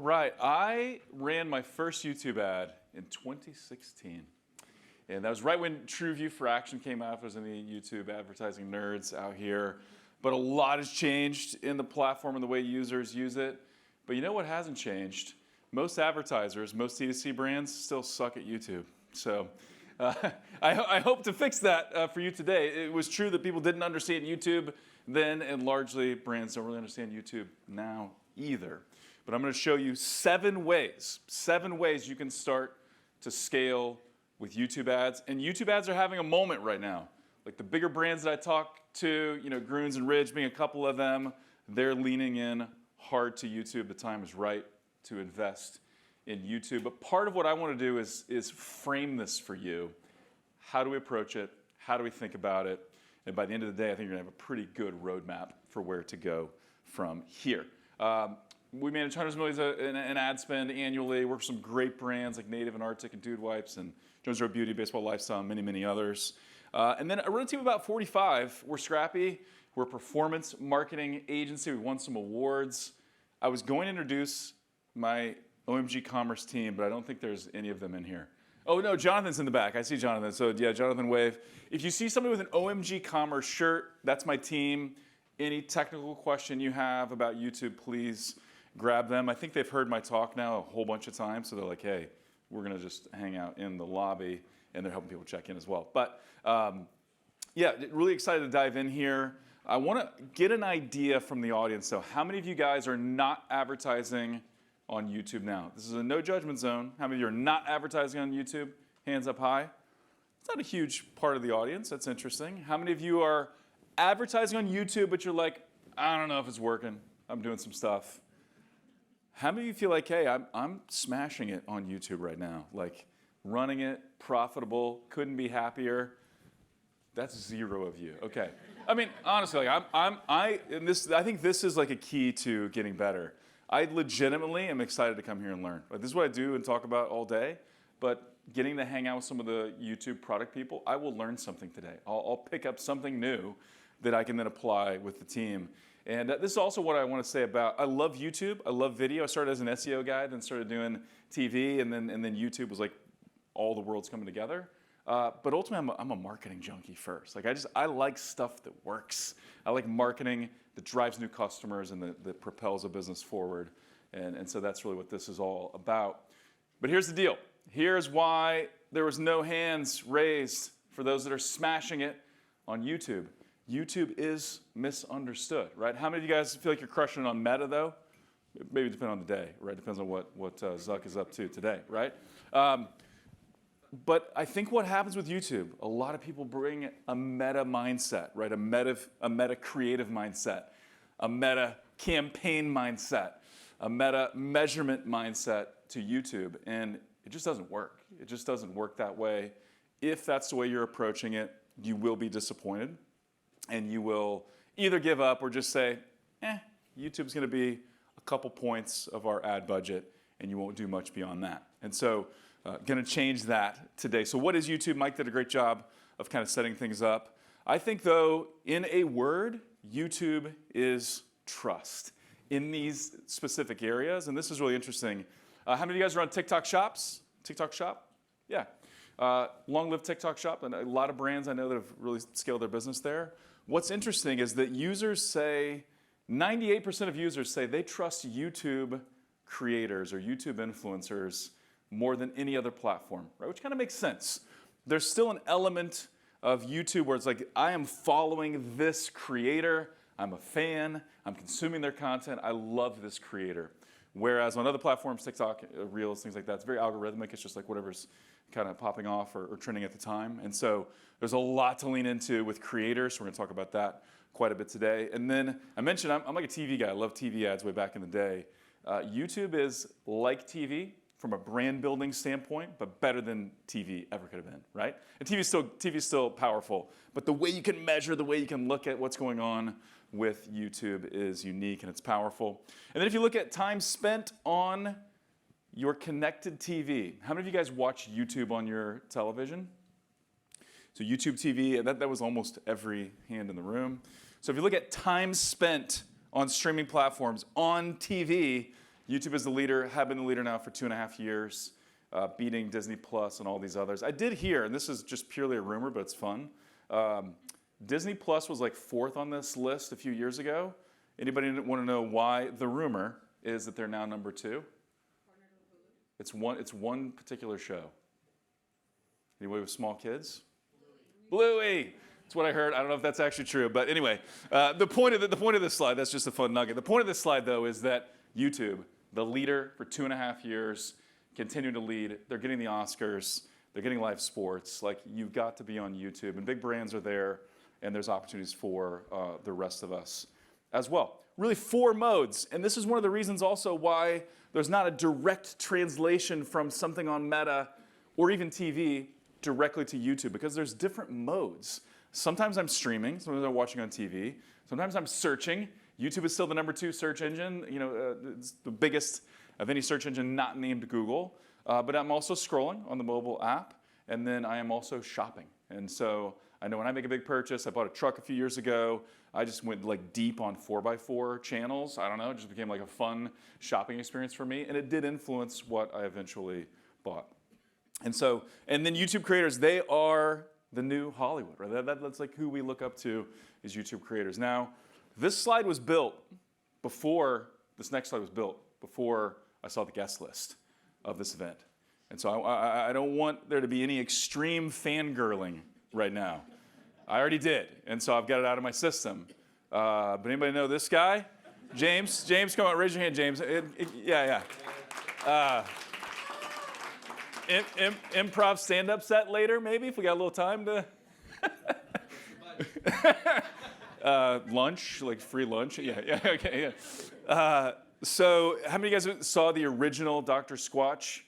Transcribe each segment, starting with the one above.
right. I ran my first YouTube ad in 2016. And that was right when TrueView for Action came out. If there's any YouTube advertising nerds out here. But a lot has changed in the platform and the way users use it. But you know what hasn't changed? Most advertisers, most DTC brands still suck at YouTube. So I hope to fix that for you today. It was true that people didn't understand YouTube then, and largely brands don't really understand YouTube now either. But I'm going to show you 7 ways you can start to scale with YouTube ads. And YouTube ads are having a moment right now. Like the bigger brands that I talk to, Grunes and Ridge being a couple of them, they're leaning in hard to YouTube. The time is right to invest in YouTube. But part of what I want to do is frame this for you. How do we approach it? How do we think about it? And by the end of the day, I think you're going to have a pretty good roadmap for where to go from here. We manage hundreds of millions in ad spend annually. Work with some great brands like Native and Arctic and Dude Wipes and Jones Road Beauty, Baseball Lifestyle, and many, many others. And then I run a team of about 45. We're scrappy. We're a performance marketing agency. We won some awards. I was going to introduce my OMG Commerce team, but I don't think there's any of them in here. Oh, no, Jonathan's in the back. I see Jonathan. So, yeah, Jonathan, wave. If you see somebody with an OMG Commerce shirt, that's my team. Any technical question you have about YouTube, please grab them. I think they've heard my talk now a whole bunch of times, so they're like, hey, we're going to just hang out in the lobby, and they're helping people check in as well. But, yeah, really excited to dive in here. I want to get an idea from the audience. So how many of you guys are not advertising on YouTube now? This is a no judgment zone. How many of you are not advertising on YouTube? Hands up high. It's not a huge part of the audience. That's interesting. How many of you are advertising on YouTube, but you're like, I don't know if it's working. I'm doing some stuff. How many of you feel like, hey, I'm smashing it on YouTube right now? Like running it, profitable, couldn't be happier. That's 0 of you. Okay. I mean, honestly, like I think this is like a key to getting better. I legitimately am excited to come here and learn. Like, this is what I do and talk about all day, but getting to hang out with some of the YouTube product people, I will learn something today. I'll pick up something new that I can then apply with the team. And this is also what I want to say about, I love YouTube, I love video. I started as an SEO guy, then started doing TV, and then YouTube was like all the world's coming together. But ultimately, I'm a marketing junkie first. Like I like stuff that works. I like marketing that drives new customers and that propels a business forward. And so that's really what this is all about. But here's the deal. Here's why there was no hands raised for those that are smashing it on YouTube. YouTube is misunderstood, right? How many of you guys feel like you're crushing it on Meta, though? Maybe depending on the day, right? Depends on what Zuck is up to today, right? But I think what happens with YouTube, a lot of people bring a meta mindset, right? A meta creative mindset, a meta campaign mindset, a meta measurement mindset to YouTube, and it just doesn't work. It just doesn't work that way. If that's the way you're approaching it, you will be disappointed, and you will either give up or just say, YouTube's going to be a couple points of our ad budget, and you won't do much beyond that. And so, going to change that today. So what is YouTube? Mike did a great job of kind of setting things up. I think, though, in a word, YouTube is trust in these specific areas. And this is really interesting. How many of you guys are on TikTok Shops? TikTok Shop? Yeah. Long live TikTok Shop. And a lot of brands I know that have really scaled their business there. What's interesting is that users say, 98% of users say they trust YouTube creators or YouTube influencers more than any other platform, right? Which kind of makes sense. There's still an element of YouTube where it's like, I am following this creator, I'm a fan, I'm consuming their content, I love this creator. Whereas on other platforms, TikTok, Reels, things like that, it's very algorithmic. It's just like whatever's kind of popping off or trending at the time. And so there's a lot to lean into with creators. So we're gonna talk about that quite a bit today. And then I mentioned I'm like a TV guy. I love TV ads way back in the day. YouTube is like TV from a brand building standpoint, but better than TV ever could have been, right? And TV's still powerful, but the way you can measure, the way you can look at what's going on with YouTube is unique and it's powerful. And then if you look at time spent on your connected TV, how many of you guys watch YouTube on your television? So YouTube TV, that was almost every hand in the room. So if you look at time spent on streaming platforms on TV, YouTube is the leader, have been the leader now for 2.5 years, beating Disney Plus and all these others. I did hear, and this is just purely a rumor, but it's fun. Disney Plus was like 4th on this list a few years ago. Anybody want to know why? The rumor is that they're now number 2. It's one particular show. Anybody with small kids? Bluey. That's what I heard. I don't know if that's actually true, but anyway, the point of this slide, that's just a fun nugget. The point of this slide, though, is that YouTube, the leader for 2.5 years, continuing to lead. They're getting the Oscars. They're getting live sports. Like, you've got to be on YouTube, and big brands are there, and there's opportunities for the rest of us as well. Really 4 modes, and this is one of the reasons also why there's not a direct translation from something on Meta or even TV directly to YouTube, because there's different modes. Sometimes I'm streaming, sometimes I'm watching on TV, sometimes I'm searching. YouTube is still the number 2 search engine. It's the biggest of any search engine not named Google. But I'm also scrolling on the mobile app, and then I am also shopping. And so I know when I make a big purchase, I bought a truck a few years ago. I just went like deep on 4x4 channels. I don't know, it just became like a fun shopping experience for me, and it did influence what I eventually bought. And then YouTube creators, they are the new Hollywood, right? That's like who we look up to is YouTube creators. Now, this slide was built before, this next slide was built before I saw the guest list of this event. And so I don't want there to be any extreme fangirling right now. I already did, and so I've got it out of my system. But anybody know this guy? James, come on, raise your hand, James. Yeah. Improv stand-up set later, maybe, if we got a little time to. Lunch, like free lunch. Yeah, okay, yeah. So how many of you guys saw the original Dr. Squatch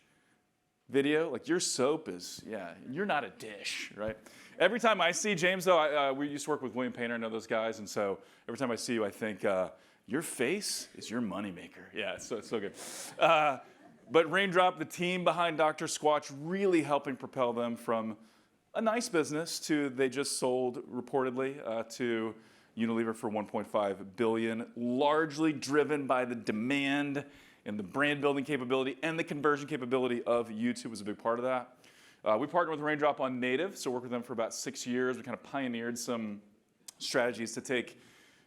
video? Like, your soap is, you're not a dish, right? Every time I see James, though, we used to work with William Painter, I know those guys, and so every time I see you, I think, your face is your moneymaker. Yeah, it's so good. But Raindrop, the team behind Dr. Squatch, really helping propel them from a nice business to they just sold, reportedly, to Unilever for $1.5 billion, largely driven by the demand and the brand building capability and the conversion capability of YouTube was a big part of that. We partnered with Raindrop on native, so worked with them for about 6 years. We kind of pioneered some strategies to take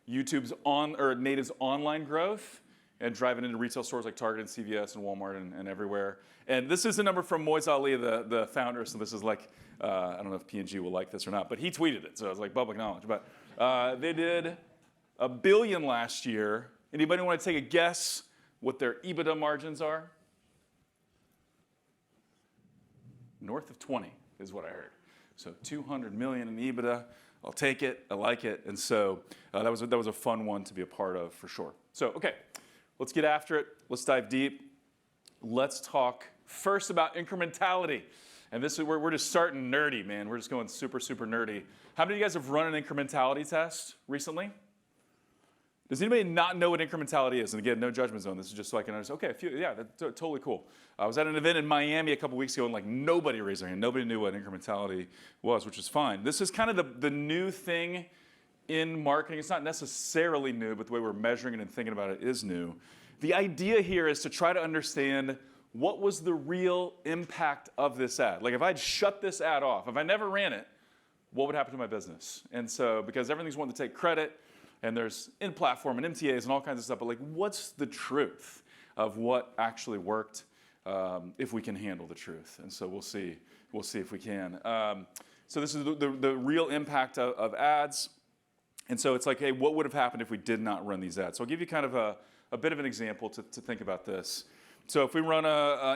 native's online growth and drive it into retail stores like Target and CVS and Walmart and everywhere. And this is a number from Moiz Ali, the founder, so this is like, I don't know if P&G will like this or not, but he tweeted it, so it's like public knowledge. But they did $1 billion last year. Anybody want to take a guess what their EBITDA margins are? North of 20 is what I heard. So $200 million in EBITDA. I'll take it. I like it. And so that was a fun one to be a part of for sure. So, okay, let's get after it. Let's dive deep. Let's talk first about incrementality. And this is we're just starting nerdy, man. We're just going super, super nerdy. How many of you guys have run an incrementality test recently? Does anybody not know what incrementality is? And again, no judgment zone. This is just so I can understand. Okay, that's totally cool. I was at an event in Miami a couple weeks ago, and like nobody raised their hand. Nobody knew what incrementality was, which is fine. This is kind of the new thing in marketing. It's not necessarily new, but the way we're measuring it and thinking about it is new. The idea here is to try to understand what was the real impact of this ad. Like if I'd shut this ad off, if I never ran it, what would happen to my business? And so, because everything's wanting to take credit, and there's in-platform and MTAs and all kinds of stuff, but like what's the truth of what actually worked if we can handle the truth? And so we'll see if we can. So this is the real impact of ads. And so it's like, hey, what would have happened if we did not run these ads? So I'll give you kind of a bit of an example to think about this. So if we run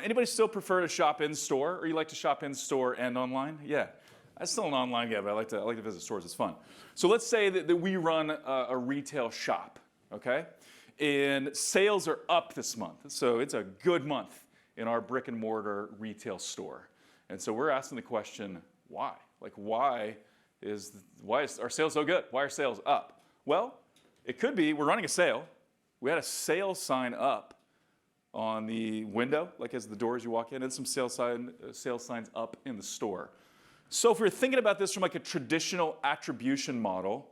anybody still prefer to shop in store, or you like to shop in store and online? Yeah. I'm still an online guy, but I like to visit stores. It's fun. So let's say that we run a retail shop, okay? And sales are up this month. So it's a good month in our brick and mortar retail store. And so we're asking the question, why? Like why is our sales so good? Why are sales up? Well, it could be we're running a sale. We had a sales sign up on the window, like as the doors you walk in, and some sales signs up in the store. So if we're thinking about this from like a traditional attribution model,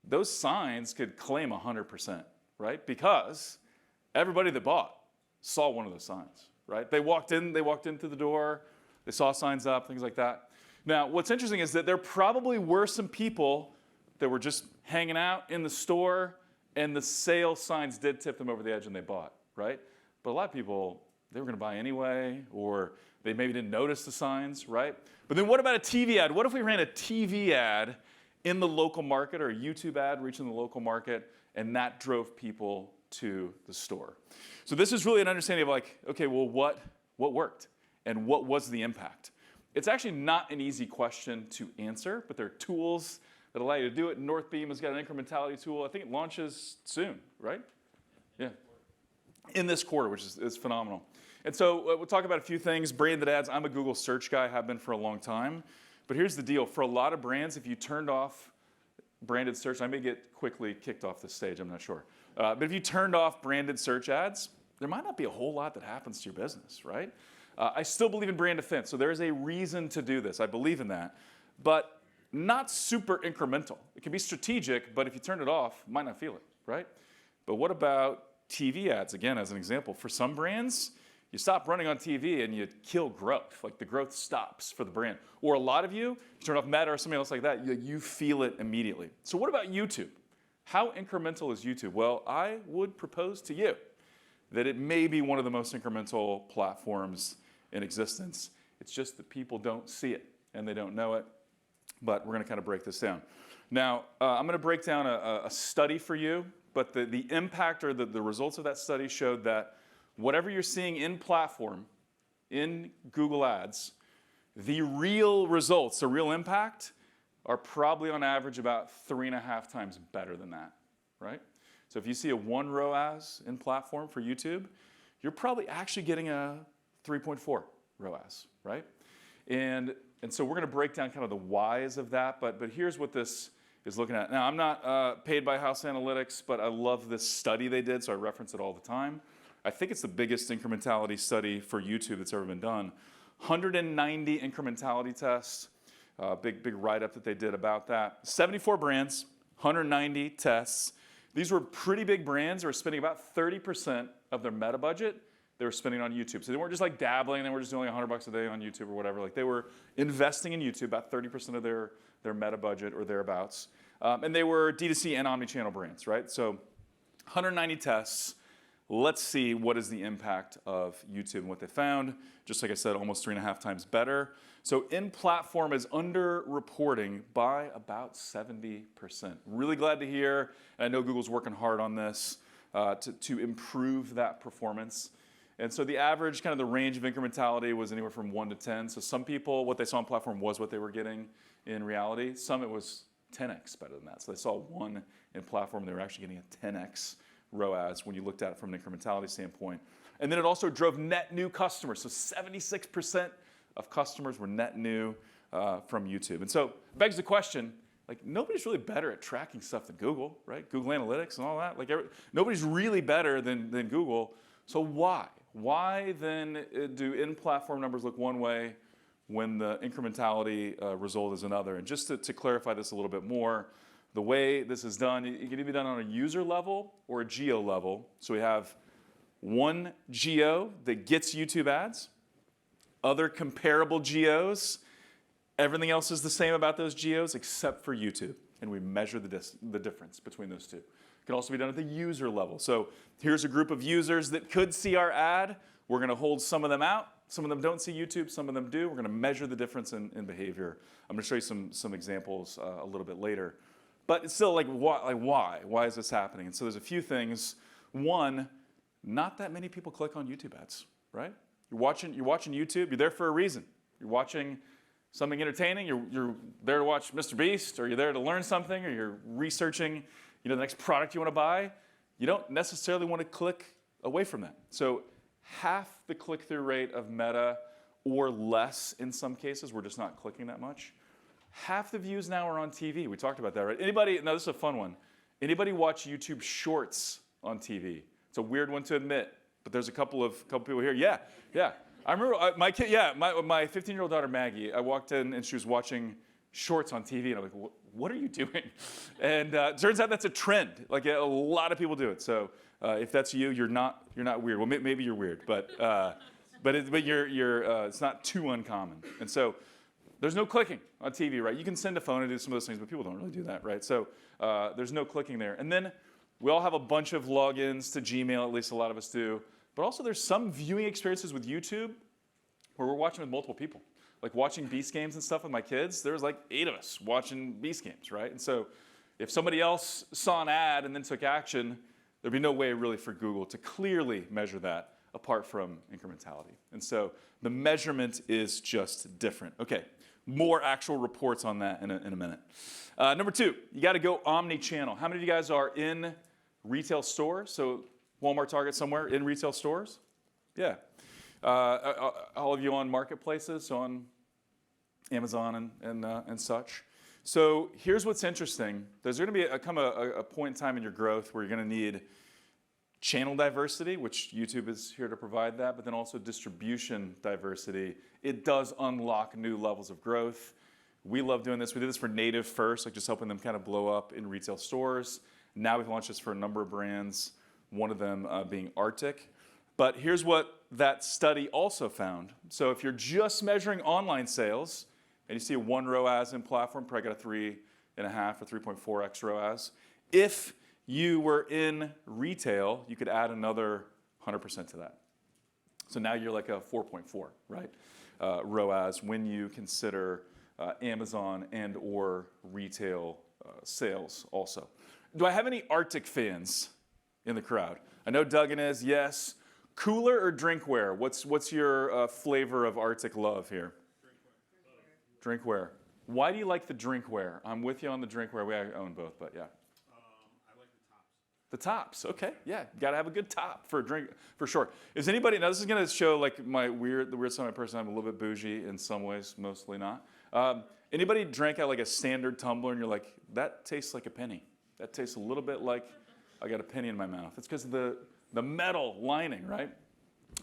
those signs could claim 100%, right? Because everybody that bought saw one of those signs, right? They walked in through the door, they saw signs up, things like that. Now, what's interesting is that there probably were some people that were just hanging out in the store, and the sale signs did tip them over the edge and they bought, right? But a lot of people, they were going to buy anyway, or they maybe didn't notice the signs, right? But then what about a TV ad? What if we ran a TV ad in the local market, or a YouTube ad reaching the local market, and that drove people to the store? So this is really an understanding of like, okay, well, what worked and what was the impact? It's actually not an easy question to answer, but there are tools that allow you to do it. Northbeam has got an incrementality tool. I think it launches soon, right? Yeah. In this quarter, which is phenomenal. And so we'll talk about a few things. Branded ads, I'm a Google search guy, have been for a long time. But here's the deal. For a lot of brands, if you turned off branded search, I may get quickly kicked off the stage, I'm not sure. But if you turned off branded search ads, there might not be a whole lot that happens to your business, right? I still believe in brand defense, so there is a reason to do this. I believe in that. But not super incremental. It can be strategic, but if you turn it off, you might not feel it, right? But what about TV ads, again, as an example? For some brands, you stop running on TV and you kill growth. Like the growth stops for the brand. Or a lot of you turn off Meta or something else like that, you feel it immediately. So what about YouTube? How incremental is YouTube? Well, I would propose to you that it may be one of the most incremental platforms in existence. It's just that people don't see it and they don't know it. But we're going to kind of break this down. Now, I'm going to break down a study for you, but the impact or the results of that study showed that whatever you're seeing in platform, in Google Ads, the real results, the real impact, are probably on average about 3.5 times better than that, right? So if you see a 1 ROAS in platform for YouTube, you're probably actually getting a 3.4 ROAS, right? And so we're going to break down kind of the whys of that, but here's what this is looking at. Now, I'm not paid by House Analytics, but I love this study they did, so I reference it all the time. I think it's the biggest incrementality study for YouTube that's ever been done. 190 incrementality tests, big write-up that they did about that. 74 brands, 190 tests. These were pretty big brands that were spending about 30% of their meta budget they were spending on YouTube. So they weren't just like dabbling, they weren't just doing $100 a day on YouTube or whatever. Like they were investing in YouTube, about 30% of their meta budget or thereabouts. And they were DTC and Omnichannel brands, right? So 190 tests. Let's see what is the impact of YouTube and what they found. Just like I said, almost 3.5 times better. So in-platform is under-reporting by about 70%. Really glad to hear, and I know Google's working hard on this to improve that performance. And so the average, kind of the range of incrementality was anywhere from 1 to 10. So some people, what they saw on platform was what they were getting in reality. Some it was 10x better than that. So they saw 1 in platform, they were actually getting a 10x ROAS when you looked at it from an incrementality standpoint. And then it also drove net new customers. So 76% of customers were net new from YouTube. And so it begs the question, like nobody's really better at tracking stuff than Google, right? Google Analytics and all that. Like nobody's really better than Google. So why? Why then do in-platform numbers look one way when the incrementality result is another? And just to clarify this a little bit more, the way this is done, it can either be done on a user level or a geo level. So we have one geo that gets YouTube ads, other comparable geos. Everything else is the same about those geos except for YouTube. And we measure the difference between those two. It can also be done at the user level. So here's a group of users that could see our ad. We're going to hold some of them out. Some of them don't see YouTube. Some of them do. We're going to measure the difference in behavior. I'm going to show you some examples a little bit later. But it's still like why? Why is this happening? And so there's a few things. One, not that many people click on YouTube ads, right? You're watching YouTube. You're there for a reason. You're watching something entertaining. You're there to watch Mr. Beast, or you're there to learn something, or you're researching the next product you want to buy. You don't necessarily want to click away from that. So half the click-through rate of Meta or less in some cases. We're just not clicking that much. Half the views now are on TV. We talked about that, right? Anybody, now this is a fun one. Anybody watch YouTube Shorts on TV? It's a weird one to admit, but there's a couple people here. Yeah. I remember my kid, my 15-year-old daughter Maggie, I walked in and she was watching Shorts on TV, and I'm like, what are you doing? And turns out that's a trend. Like a lot of people do it. So If that's you, you're not weird. Well, maybe you're weird, but it's not too uncommon. And so there's no clicking on TV, right? You can send a phone and do some of those things, but people don't really do that, right? So there's no clicking there. And then we all have a bunch of logins to Gmail, at least a lot of us do. But also there's some viewing experiences with YouTube where we're watching with multiple people. Like watching Beast Games and stuff with my kids, there's like 8 of us watching Beast Games, right? And so if somebody else saw an ad and then took action, there'd be no way really for Google to clearly measure that apart from incrementality. And so the measurement is just different. Okay, more actual reports on that in a minute. Number 2, you got to go omni-channel. How many of you guys are in retail stores? So Walmart, Target, somewhere in retail stores? Yeah. All of you on marketplaces, so on Amazon and such. So here's what's interesting. There's going to be a point in time in your growth where you're going to need channel diversity, which YouTube is here to provide that, but then also distribution diversity. It does unlock new levels of growth. We love doing this. We did this for native first, like just helping them kind of blow up in retail stores. Now we've launched this for a number of brands, one of them being Arctic. But here's what that study also found. So if you're just measuring online sales, and you see a 1 ROAS in platform, probably got a 3.5 or 3.4x ROAS. If you were in retail, you could add another 100% to that. So now you're like a 4.4, right? ROAS when you consider Amazon and or retail sales also. Do I have any Arctic fans in the crowd? I know Duggan is, yes. Cooler or drinkware? What's your flavor of Arctic love here? Drinkware. Why do you like the drinkware? I'm with you on the drinkware. We own both, but yeah. I like the tops. The tops, okay, yeah. Got to have a good top for a drink, for sure. Is anybody, now this is going to show like the weird side of my person. I'm a little bit bougie in some ways, mostly not. Anybody drank out like a standard tumbler and you're like, that tastes like a penny. That tastes a little bit like I got a penny in my mouth. It's because of the metal lining, right?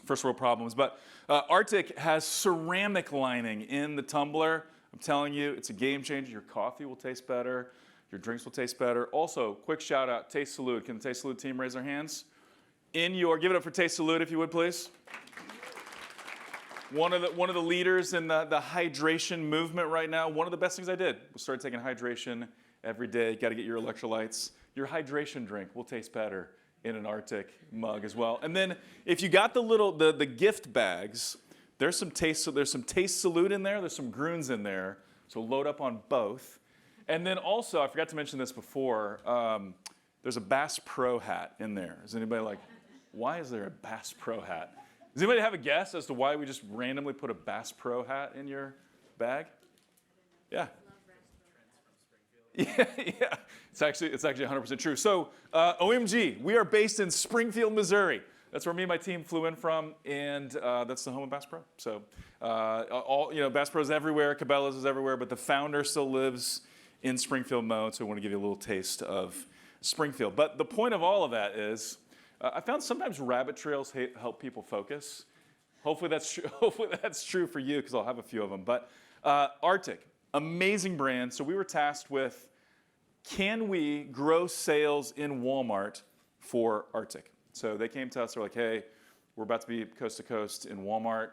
First world problems. But Arctic has ceramic lining in the tumbler. I'm telling you, it's a game changer. Your coffee will taste better. Your drinks will taste better. Also, quick shout out, Taste Salute. Can the Taste Salute team raise their hands? Give it up for Taste Salute if you would, please. One of the leaders in the hydration movement right now. One of the best things I did was start taking hydration every day. Got to get your electrolytes. Your hydration drink will taste better in an Arctic mug as well. And then if you got the gift bags, there's some Taste Salute in there. There's some Grunes in there. So load up on both. And then also, I forgot to mention this before, there's a Bass Pro hat in there. Is anybody like, why is there a Bass Pro hat? Does anybody have a guess as to why we just randomly put a Bass Pro hat in your bag? Yeah. Yeah. It's actually 100% true. So OMG, we are based in Springfield, Missouri. That's where me and my team flew in from, and that's the home of Bass Pro. So Bass Pro's everywhere, Cabela's is everywhere, but the founder still lives in Springfield, Mo. So I want to give you a little taste of Springfield. But the point of all of that is, I found sometimes rabbit trails help people focus. Hopefully that's true for you, because I'll have a few of them. But Arctic, amazing brand. So we were tasked with, can we grow sales in Walmart for Arctic? So they came to us, they're like, hey, we're about to be coast to coast in Walmart.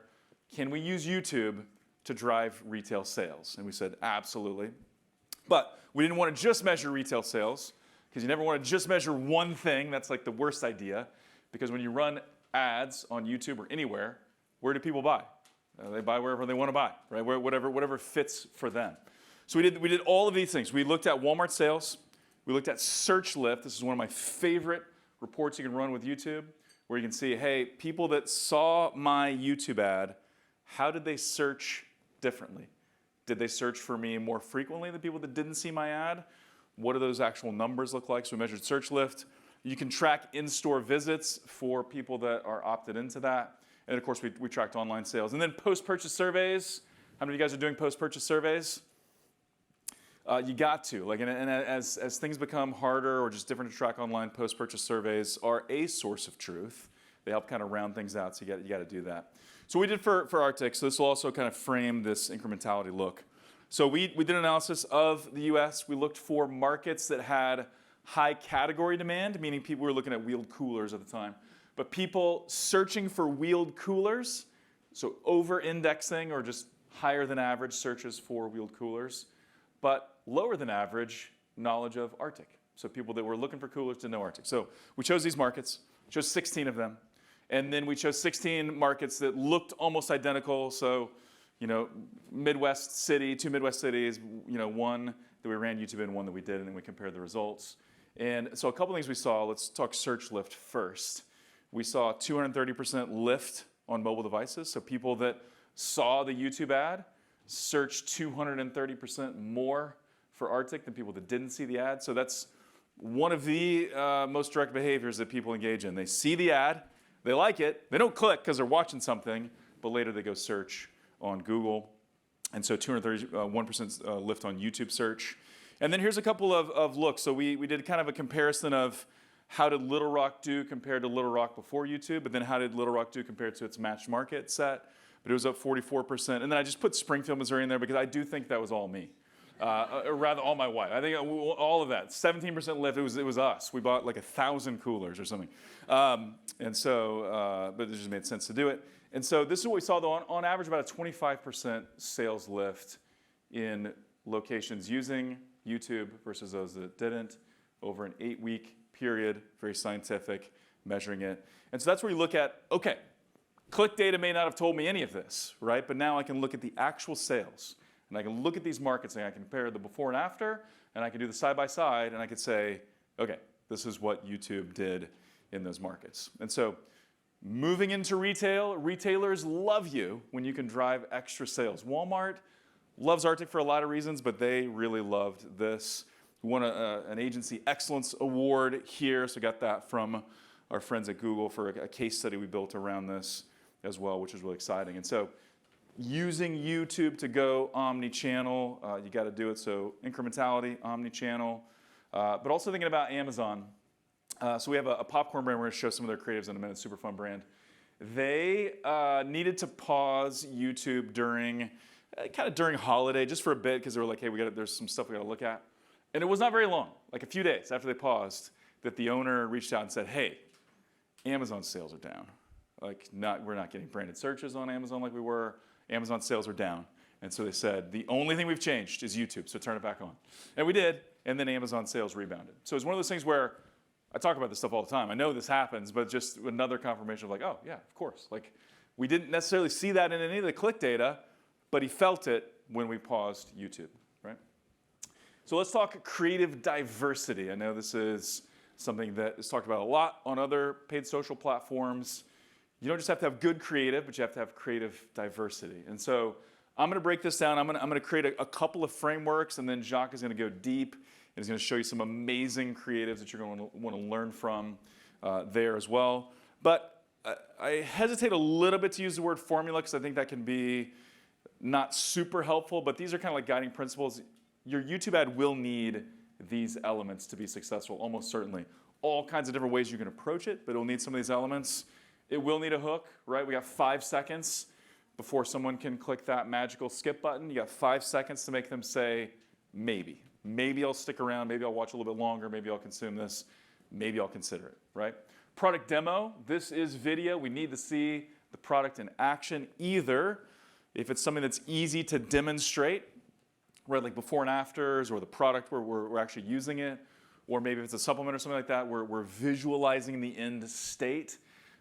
Can we use YouTube to drive retail sales? And we said, absolutely. But we didn't want to just measure retail sales, because you never want to just measure one thing. That's like the worst idea. Because when you run ads on YouTube or anywhere, where do people buy? They buy wherever they want to buy, right? Whatever fits for them. So we did all of these things. We looked at Walmart sales. We looked at search lift. This is one of my favorite reports you can run with YouTube, where you can see, hey, people that saw my YouTube ad, how did they search differently? Did they search for me more frequently than people that didn't see my ad? What do those actual numbers look like? So we measured search lift. You can track in-store visits for people that are opted into that. And of course, we tracked online sales. And then post-purchase surveys. How many of you guys are doing post-purchase surveys? You got to. And as things become harder or just different to track online, post-purchase surveys are a source of truth. They help kind of round things out, so you got to do that. So we did for Arctic, so this will also kind of frame this incrementality look. So we did an analysis of the US. We looked for markets that had high category demand, meaning people were looking at wheeled coolers at the time, but people searching for wheeled coolers, so over-indexing or just higher than average searches for wheeled coolers, but lower than average knowledge of Arctic. So people that were looking for coolers didn't know Arctic. So we chose these markets, chose 16 of them, and then we chose 16 markets that looked almost identical. So, Midwest city, 2 Midwest cities, one that we ran YouTube in, one that we did, and then we compared the results. And so a couple things we saw. Let's talk search lift first. We saw 230% lift on mobile devices. So people that saw the YouTube ad searched 230% more for Arctic than people that didn't see the ad. So that's one of the most direct behaviors that people engage in. They see the ad, they like it, they don't click because they're watching something, but later they go search on Google. And so 231% lift on YouTube search. And then here's a couple of looks. So we did kind of a comparison of how did Little Rock do compared to Little Rock before YouTube, but then how did Little Rock do compared to its matched market set. But it was up 44%. And then I just put Springfield, Missouri in there because I do think that was all me. Or rather, all my wife. I think all of that. 17% lift, it was us. We bought like 1,000 coolers or something. But it just made sense to do it. And so this is what we saw, though, on average, about a 25% sales lift in locations using YouTube versus those that didn't over an 8-week period, very scientific, measuring it. And so that's where you look at, okay, click data may not have told me any of this, right? But now I can look at the actual sales. And I can look at these markets and I can compare the before and after, and I can do the side by side, and I could say, okay, this is what YouTube did in those markets. And so moving into retail, retailers love you when you can drive extra sales. Walmart loves Arctic for a lot of reasons, but they really loved this. We won an agency excellence award here, so got that from our friends at Google for a case study we built around this as well, which is really exciting. And so using YouTube to go omnichannel, you got to do it. So incrementality, omnichannel, but also thinking about Amazon. So we have a popcorn brand. We're going to show some of their creatives in a minute. Super fun brand. They needed to pause YouTube during holiday, just for a bit, because they were like, hey, there's some stuff we got to look at. And it was not very long, like a few days after they paused, that the owner reached out and said, hey, Amazon sales are down. We're not getting branded searches on Amazon like we were. Amazon sales are down. And so they said, the only thing we've changed is YouTube, so turn it back on. And we did, and then Amazon sales rebounded. So it's one of those things where I talk about this stuff all the time. I know this happens, but just another confirmation of like, oh, yeah, of course. Like, we didn't necessarily see that in any of the click data, but he felt it when we paused YouTube, right? So let's talk creative diversity. I know this is something that is talked about a lot on other paid social platforms. You don't just have to have good creative, but you have to have creative diversity. And so I'm going to break this down. I'm going to create a couple of frameworks, and then Jacques is going to go deep, and he's going to show you some amazing creatives that you're going to want to learn from there as well. But I hesitate a little bit to use the word formula because I think that can be not super helpful, but these are kind of like guiding principles. Your YouTube ad will need these elements to be successful, almost certainly. All kinds of different ways you can approach it, but it will need some of these elements. It will need a hook, right? We got 5 seconds before someone can click that magical skip button. You got 5 seconds to make them say, maybe. Maybe I'll stick around, maybe I'll watch a little bit longer, maybe I'll consume this, maybe I'll consider it, right? Product demo, this is video. We need to see the product in action, either if it's something that's easy to demonstrate, right, like before and afters, or the product where we're actually using it, or maybe if it's a supplement or something like that, we're visualizing the end state,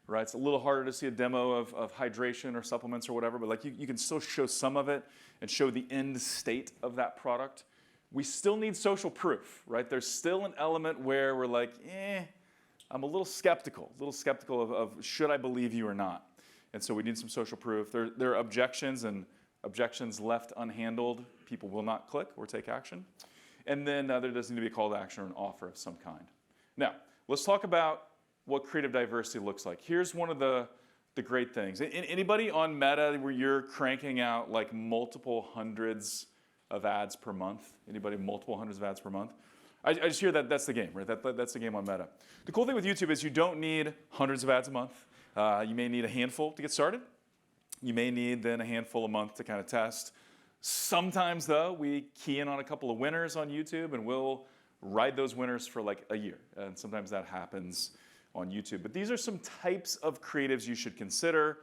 right? It's a little harder to see a demo of hydration or supplements or whatever, but like you can still show some of it and show the end state of that product. We still need social proof, right? There's still an element where we're like, I'm a little skeptical of should I believe you or not? And so we need some social proof. There are objections, and objections left unhandled, people will not click or take action. And then there does need to be a call to action or an offer of some kind. Now, let's talk about what creative diversity looks like. Here's one of the great things. Anybody on Meta where you're cranking out like multiple hundreds of ads per month? Anybody multiple hundreds of ads per month? I just hear that that's the game, right? That's the game on Meta. The cool thing with YouTube is you don't need hundreds of ads a month. You may need a handful to get started. You may need then a handful a month to kind of test. Sometimes, though, we key in on a couple of winners on YouTube, and we'll ride those winners for like a year. And sometimes that happens on YouTube. But these are some types of creatives you should consider.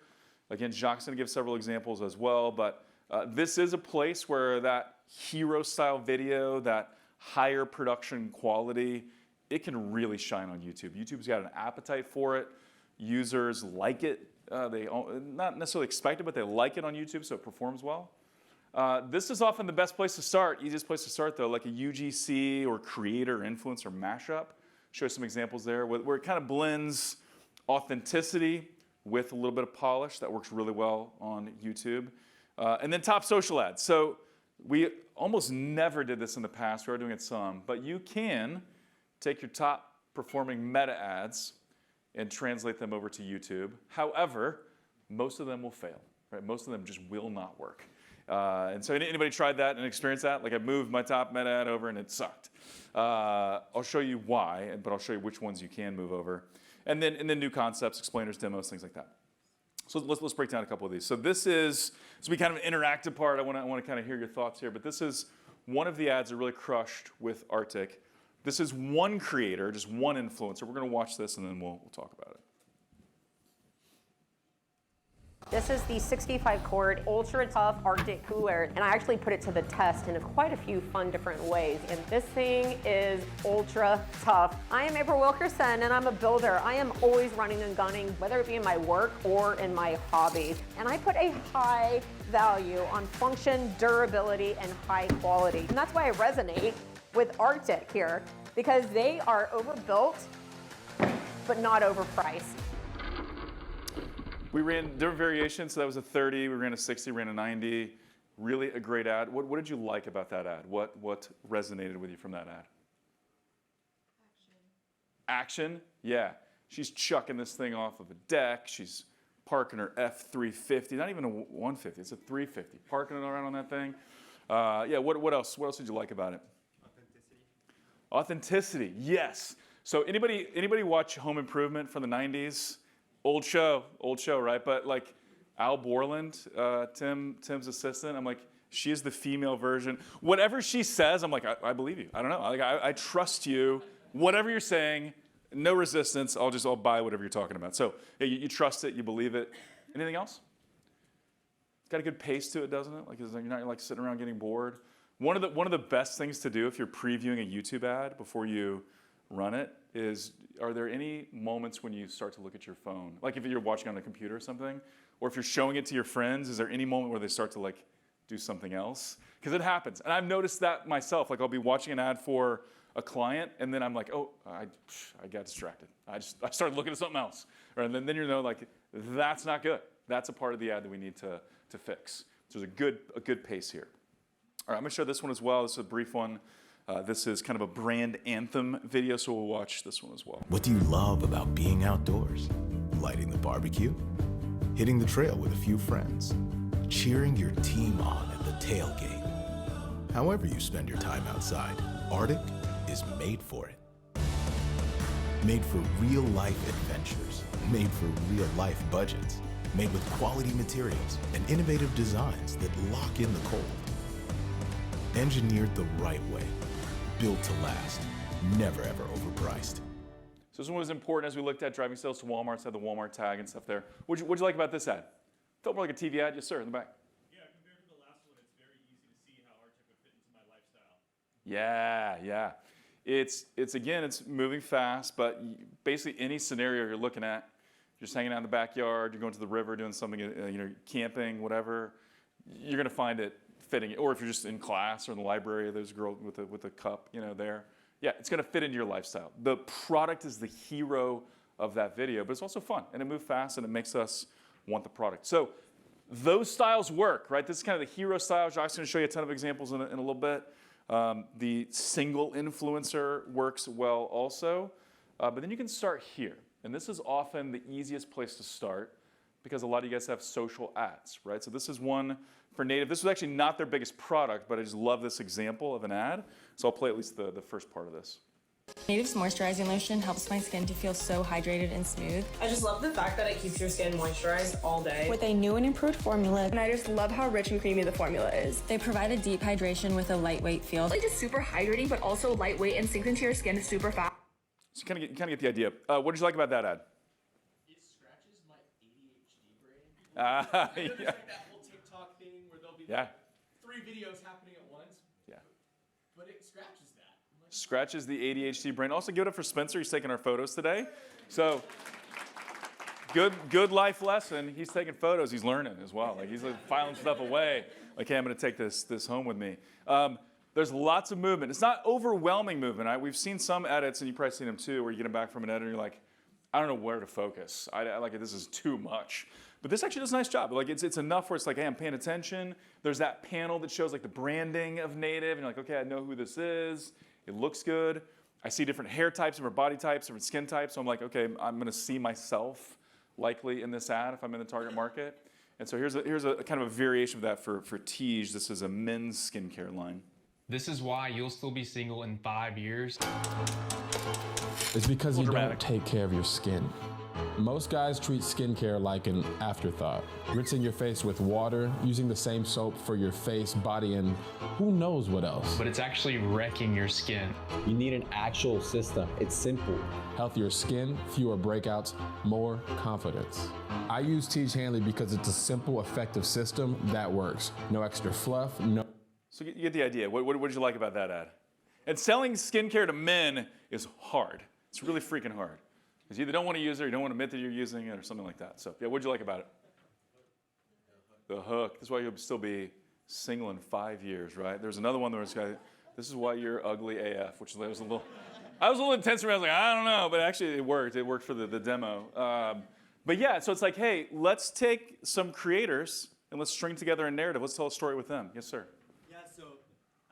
Again, Jacques is going to give several examples as well, but this is a place where that hero style video, that higher production quality, it can really shine on YouTube. YouTube's got an appetite for it. Users like it. They not necessarily expect it, but they like it on YouTube, so it performs well. This is often the best place to start, easiest place to start though, like a UGC or creator, influencer, mashup. Show some examples there where it kind of blends authenticity with a little bit of polish. That works really well on YouTube. And then top social ads. So we almost never did this in the past. We are doing it some, but you can take your top performing meta ads and translate them over to YouTube. However, most of them will fail, right? Most of them just will not work. And so anybody tried that and experienced that? Like I moved my top meta ad over and it sucked. I'll show you why, but I'll show you which ones you can move over. And then new concepts, explainers, demos, things like that. So let's break down a couple of these. So this will be kind of an interactive part. I want to kind of hear your thoughts here. But this is one of the ads that really crushed with Arctic. This is one creator, just one influencer. We're going to watch this and then we'll talk about it. This is the 65 quart ultra tough Arctic cooler, and I actually put it to the test in quite a few fun different ways. And this thing is ultra tough. I am April Wilkerson, and I'm a builder. I am always running and gunning, whether it be in my work or in my hobbies. And I put a high value on function, durability, and high quality. And that's why I resonate with Arctic here, because they are overbuilt, but not overpriced. We ran different variations, so that was a 30, we ran a 60, ran a 90. Really a great ad. What did you like about that ad? What resonated with you from that ad? Action? Yeah. She's chucking this thing off of a deck. She's parking her F350, not even a 150, it's a 350. Parking it around on that thing. Yeah, what else? What else did you like about it? Authenticity, yes. So anybody watch Home Improvement from the 90s? Old show, right? But like Al Borland, Tim's assistant, I'm like, she is the female version. Whatever she says, I'm like, I believe you. I don't know. I trust you. Whatever you're saying, no resistance. I'll buy whatever you're talking about. So yeah, you trust it, you believe it. Anything else? It's got a good pace to it, doesn't it? Like you're not like sitting around getting bored. One of the best things to do if you're previewing a YouTube ad before you run it is, are there any moments when you start to look at your phone? Like if you're watching on a computer or something, or if you're showing it to your friends, is there any moment where they start to like do something else? Because it happens. And I've noticed that myself. Like I'll be watching an ad for a client and then I'm like, oh, I got distracted. I started looking at something else. And then you know, like that's not good. That's a part of the ad that we need to fix. So there's a good pace here. All right, I'm gonna show this one as well. This is a brief one. This is kind of a brand anthem video, so we'll watch this one as well. What do you love about being outdoors? Lighting the barbecue? Hitting the trail with a few friends? Cheering your team on at the tailgate? However you spend your time outside, Arctic is made for it. Made for real-life adventures. Made for real-life budgets. Made with quality materials and innovative designs that lock in the cold. Engineered the right way. Built to last, never ever overpriced. So this one was important as we looked at driving sales to Walmart. It had the Walmart tag and stuff there. What'd you like about this ad? Felt more like a TV ad, yes sir, in the back. Yeah, compared to the last one, it's very easy to see how Arctic would fit into my lifestyle. Yeah. It's moving fast, but basically any scenario you're looking at, you're just hanging out in the backyard, you're going to the river, doing something, camping, whatever, you're gonna find it fitting, or if you're just in class or in the library, there's a girl with a cup, there. Yeah, it's gonna fit into your lifestyle. The product is the hero of that video, but it's also fun, and it moves fast, and it makes us want the product. So those styles work, right? This is kind of the hero style. Josh's gonna show you a ton of examples in a little bit. The single influencer works well also, but then you can start here. And this is often the easiest place to start because a lot of you guys have social ads, right? So this is one for native. This was actually not their biggest product, but I just love this example of an ad. So I'll play at least the first part of this. Native's moisturizing lotion helps my skin to feel so hydrated and smooth. I just love the fact that it keeps your skin moisturized all day. With a new and improved formula, And I just love how rich and creamy the formula is. they provide a deep hydration with a lightweight feel. It's just super hydrating, but also lightweight and sinks into your skin super fast. So you kind of get the idea. What did you like about that ad? It scratches my ADHD brain. Yeah. There's like that whole TikTok thing where there'll be Yeah. 3 videos happening at once. Yeah. But it scratches that. I'm like, Scratches the ADHD brain. Also, give it up for Spencer. He's taking our photos today. So, good life lesson. He's taking photos. He's learning as well. Like he's like filing stuff away. Like, hey, I'm going to take this home with me. There's lots of movement. It's not overwhelming movement. We've seen some edits, and you've probably seen them too, where you get them back from an editor, and you're like, I don't know where to focus. I like it. This is too much. But this actually does a nice job. Like it's enough where it's like, hey, I'm paying attention. There's that panel that shows like the branding of Native, and you're like, okay, I know who this is. It looks good. I see different hair types, different body types, different skin types. So I'm like, okay, I'm going to see myself likely in this ad if I'm in the target market. And so here's a kind of a variation of that for Tige. This is a men's skincare line. This is why you'll still be single in 5 years. It's because you dramatic. don't take care of your skin. Most guys treat skincare like an afterthought. Rinsing your face with water, using the same soap for your face, body, and who knows what else. But it's actually wrecking your skin. You need an actual system. It's simple. Healthier skin, fewer breakouts, more confidence. I use Tige Hanley because it's a simple, effective system that works. No extra fluff, no... So you get the idea. What did you like about that ad? And selling skincare to men is hard. It's really freaking hard. Because you either don't want to use it or you don't want to admit that you're using it or something like that. So yeah, what did you like about it? The hook. That's why you'll still be single in 5 years, right? There's another one where this guy, this is why you're ugly AF, which was a little, I was a little intense around. I was like, I don't know, but actually it worked. It worked for the demo. But yeah, so it's like, hey, let's take some creators and let's string together a narrative. Let's tell a story with them. Yes, sir. Yeah, so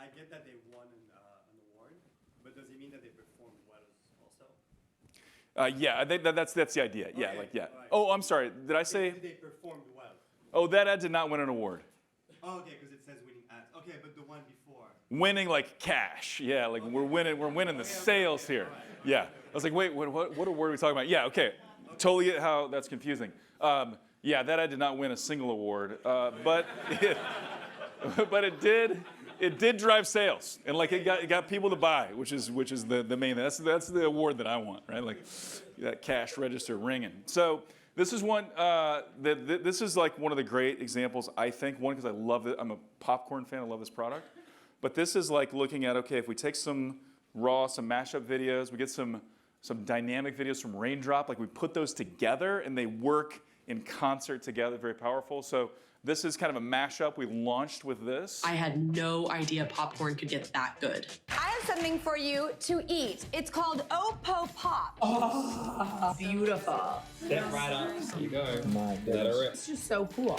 I get that they won an award, but does it mean that they performed well also? Yeah, that's the idea. Yeah, Okay, like yeah. all right. Oh, I'm sorry. Did I say? Did they performed well? Oh, that ad did not win an award. Oh, okay, because it says winning ads. Okay, but the one before. Winning like cash. Yeah, like we're winning the sales here. Yeah. I was like, wait, what award are we talking about? Yeah, okay. Totally get how that's confusing. Yeah, that ad did not win a single award, but it did drive sales, and like it got people to buy, which is the main thing. That's the award that I want, right? Like that cash register ringing. So this is one. This is like one of the great examples, I think. One, because I love it. I'm a popcorn fan. I love this product. But this is like looking at, okay, if we take some raw, some mashup videos, we get some dynamic videos from Raindrop, like we put those together and they work in concert together, very powerful. So this is kind of a mashup. We launched with this. I had no idea popcorn could get that good. I have something for you to eat. It's called Opo Pop. Oh, beautiful. Step right up. There you go. My Let her rip. It's just so cool.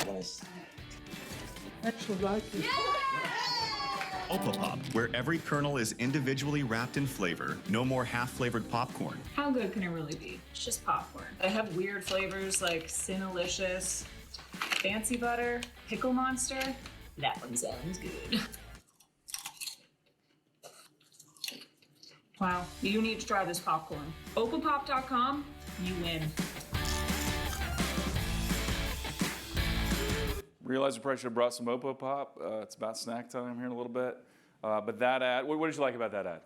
Opopop, where every kernel is individually wrapped in flavor. No more half-flavored popcorn. How good can it really be? It's just popcorn. I have weird flavors like Cinnalicious, Fancy Butter, Pickle Monster. That one sounds good. Wow, you need to try this popcorn. Opopop.com, you win. Realize we probably should have brought some Oppo Pop. It's about snack time here in a little bit. But that ad, what did you like about that ad?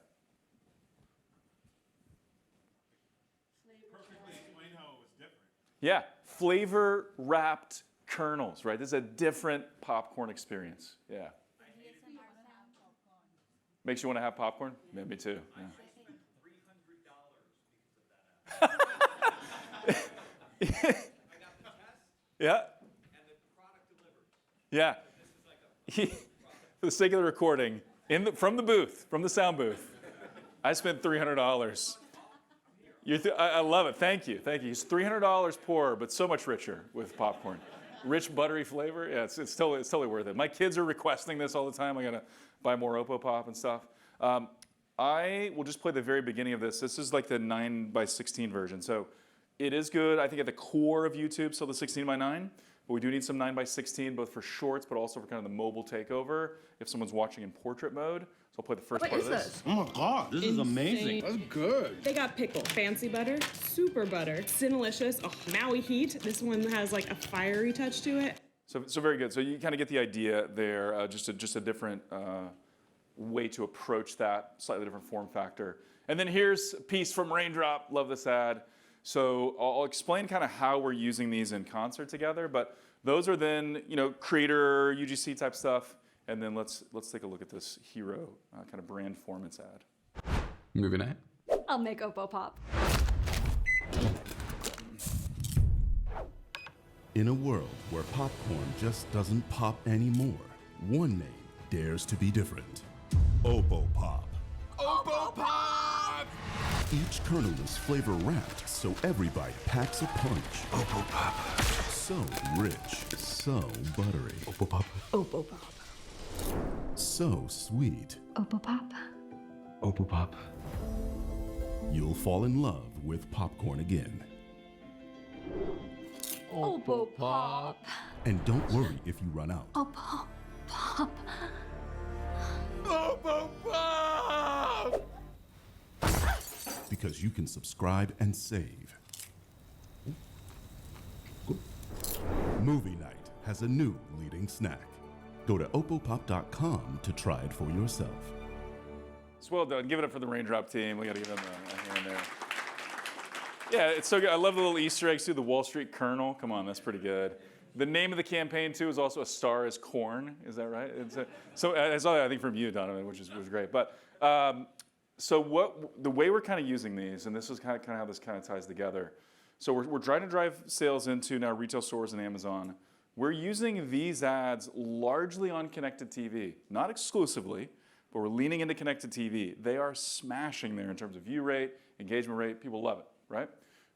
perfectly explain how it was different. Yeah, flavor wrapped kernels, right? This is a different popcorn experience. Yeah. Makes you want to have popcorn? Yeah, me too. Yeah. Yeah. Yeah. For the sake of the recording, from the booth, from the sound booth, I spent $300. I love it. Thank you. Thank you. It's $300 poorer, but so much richer with popcorn. Rich, buttery flavor. Yeah, it's totally worth it. My kids are requesting this all the time. I got to buy more Oppo Pop and stuff. I will just play the very beginning of this. This is like the 9:16 version. So it is good, I think, at the core of YouTube, so the 16:9. But we do need some 9:16, both for shorts, but also for kind of the mobile takeover if someone's watching in portrait mode. So I'll play the first What part is of this. this? Oh my God, this is amazing. That's good. They got pickle, fancy butter, super butter, Sinalicious, Maui heat. This one has like a fiery touch to it. So very good. So you kind of get the idea there, just a different way to approach that, slightly different form factor. And then here's a piece from Raindrop. Love this ad. So I'll explain kind of how we're using these in concert together, but those are then, creator, UGC type stuff. And then let's take a look at this hero kind of brand performance ad. Movie night. I'll make Oppo pop. In a world where popcorn just doesn't pop anymore, one name dares to be different. Oppo Pop. Oppo Pop! Each kernel is flavor wrapped so every bite packs a punch. Oppo Pop. So rich, so buttery. Oppo Pop. Oppo pop. So sweet. Oppo pop. Oppo Pop. You'll fall in love with popcorn again. Oppo pop. And don't worry if you run out, Oppo pop. Oppo Pop! because you can subscribe and save. Movie Night has a new leading snack. Go to oppopop.com to try it for yourself. It's well done. Give it up for the Raindrop team. We got to give them a hand there. Yeah, it's so good. I love the little Easter eggs too. The Wall Street Colonel. Come on, that's pretty good. The name of the campaign too is also A Star Is Corn. Is that right? So I saw that I think from you, Donovan, which was great. But so the way we're kind of using these, and this is kind of how this kind of ties together. So we're trying to drive sales into now retail stores and Amazon. We're using these ads largely on connected TV, not exclusively, but we're leaning into connected TV. They are smashing there in terms of view rate, engagement rate. People love it, right?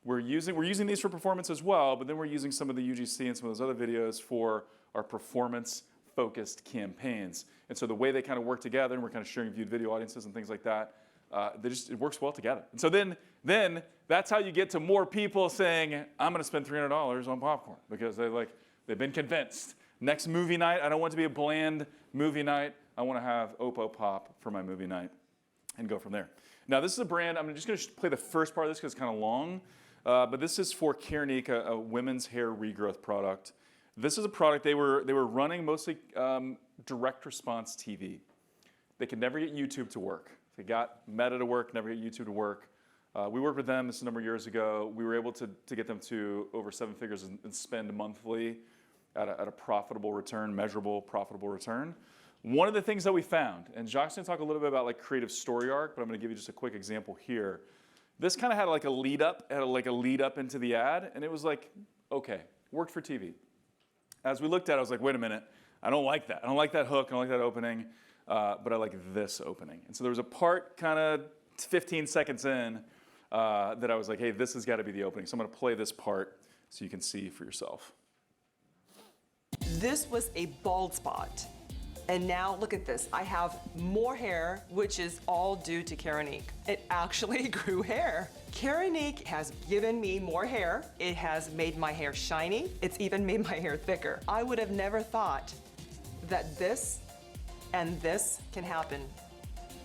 We're using these for performance as well, but then we're using some of the UGC and some of those other videos for our performance-focused campaigns. And so the way they kind of work together, and we're kind of sharing viewed video audiences and things like that, it works well together. And so then that's how you get to more people saying, I'm going to spend $300 on popcorn because they've been convinced. Next movie night, I don't want it to be a bland movie night. I want to have Oppo Pop for my movie night and go from there. Now, this is a brand. I'm just going to play the first part of this because it's kind of long. But this is for Kernique, a women's hair regrowth product. This is a product they were running mostly direct response TV. They could never get YouTube to work. They got Meta to work, never get YouTube to work. We worked with them this a number of years ago. We were able to get them to over 7 figures and spend monthly at a profitable return, measurable profitable return. One of the things that we found, and Jacques' going to talk a little bit about creative story arc, but I'm going to give you just a quick example here. This kind of had a lead up, into the ad, and it was okay, worked for TV. As we looked at it, I was like, wait a minute, I don't like that. I don't like that hook, I don't like that opening, but I like this opening. And so there was a part kind of 15 seconds in that I was like, hey, this has got to be the opening. So I'm going to play this part so you can see for yourself. This was a bald spot. And now look at this. I have more hair, which is all due to Kernique. It actually grew hair. Kernique has given me more hair. It has made my hair shiny. It's even made my hair thicker. I would have never thought that this and this can happen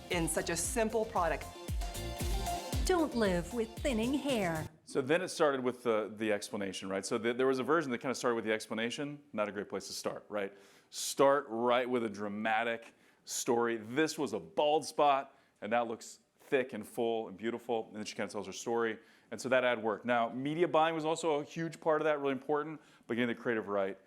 in such a simple product. Don't live with thinning hair. So then it started with the explanation, right? So there was a version that kind of started with the explanation. Not a great place to start, right? Start right with a dramatic story. This was a bald spot, and that looks thick and full and beautiful, and then she kind of tells her story. And so that ad worked. Now, media buying was also a huge part of that, really important, but getting the creative right